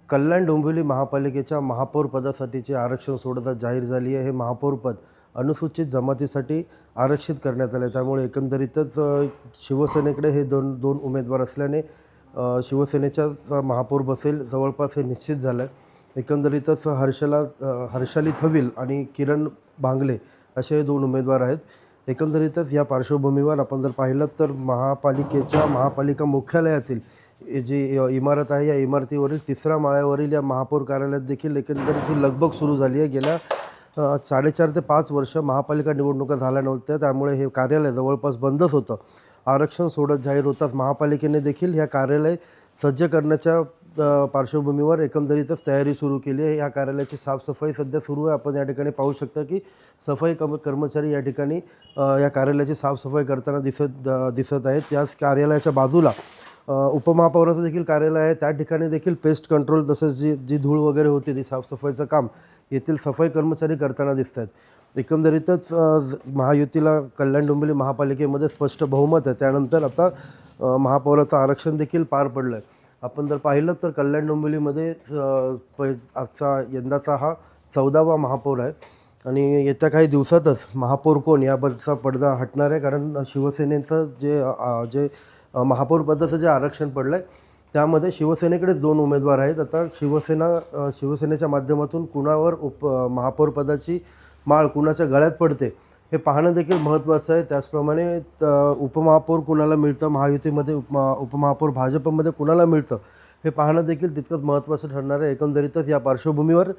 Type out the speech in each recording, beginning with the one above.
कल्याण डोंबिवली महापालिकेच्या महापौर पदासाठीचे आरक्षण सोडत जाहीर झाली आहे। हे महापौर पद अनुसूचित जमातीसाठी आरक्षित करण्यात आले, त्यामुळे एकंदरीतच शिवसेनेकडे हे दोन उमेदवार असल्याने शिवसेनेचा महापौर बसेल जवळपास हे निश्चित झालं आहे। एकंदरीतच हर्षाली थविल आणि किरण भांगले असे हे दोन उमेदवार आहेत। एकंदरीतच या पार्श्वभूमीवर आपण जर पाहिलं तर महापालिका मुख्यालयातील जी इमारत आहे, या इमारतीवरील 3ऱ्या माळ्यावरील या महापौर कार्यालयात देखील एकंदरीत ही लगबग सुरू झाली आहे। गेल्या 4.5 ते 5 वर्ष महापालिका निवडणुका झाल्या नव्हत्या, त्यामुळे हे कार्यालय जवळपास बंदच होतं। आरक्षण सोडत जाहीर होताच महापालिकेने देखील ह्या कार्यालय सज्ज करण्याच्या पार्श्वभूमीवर एकंदरीतच तयारी सुरू केली आहे। या कार्यालयाची साफसफाई सध्या सुरू आहे। आपण या ठिकाणी पाहू शकता की सफाई कर्मचारी या ठिकाणी या कार्यालयाची साफसफाई करताना दिसत आहेत। त्याच कार्यालयाच्या बाजूला उपमहापौराचं देखील कार्यालय आहे, त्या ठिकाणी देखील पेस्ट कंट्रोल तसंच जी धूळ वगैरे होती ती साफसफाईचं काम येथील सफाई कर्मचारी करताना दिसत आहेत। एकंदरीतच महायुतीला कल्याण डोंबिवली महापालिकेमध्ये स्पष्ट बहुमत आहे। त्यानंतर आता महापौराचं आरक्षण देखील पार पडलं आहे। आपण जर पाहिलं तर कल्याण डोंबिवलीमध्ये यंदाचा हा 14वा महापौर आहे आणि येत्या काही दिवसातच महापौर कोण याबद्दलचा पडदा हटणार आहे, कारण शिवसेनेचं जे महापौर पदाचं जे आरक्षण पडलं आहे त्यामध्ये शिवसेनेकडेच 2 उमेदवार आहेत। आता शिवसेनेच्या माध्यमातून कुणावर महापौर पदाची माळ कुणाच्या गळ्यात पडते हे पाहणं देखील महत्त्वाचं आहे। त्याचप्रमाणे उपमहापौर कुणाला मिळतं, महायुतीमध्ये उपमहापौर भाजपमध्ये कुणाला मिळतं हे पाहणं देखील तितकंच महत्त्वाचं ठरणार आहे। एकंदरीतच या पार्श्वभूमीवर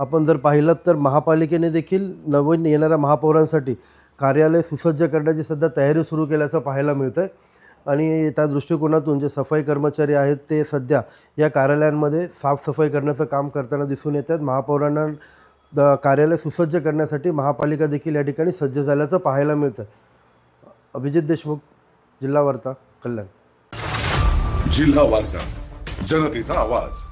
आपण जर पाहिलं तर महापालिकेने देखील नवीन येणाऱ्या महापौरांसाठी कार्यालय सुसज्ज करण्याची सध्या तयारी सुरू केल्याचं पाहायला मिळतं आहे आणि त्या दृष्टिकोनातून जे सफाई कर्मचारी आहेत ते सध्या या कार्यालयांमध्ये साफसफाई करण्याचं काम करताना दिसून येतात। महापौरांना कार्यालय सुसज्ज करण्यासाठी महापालिका देखील या ठिकाणी सज्ज झाल्याचं पाहायला मिळतं। अभिजित देशमुख, जिल्हा वार्ता, कल्याण। जिल्हा वार्ता, जनतेचा आवाज।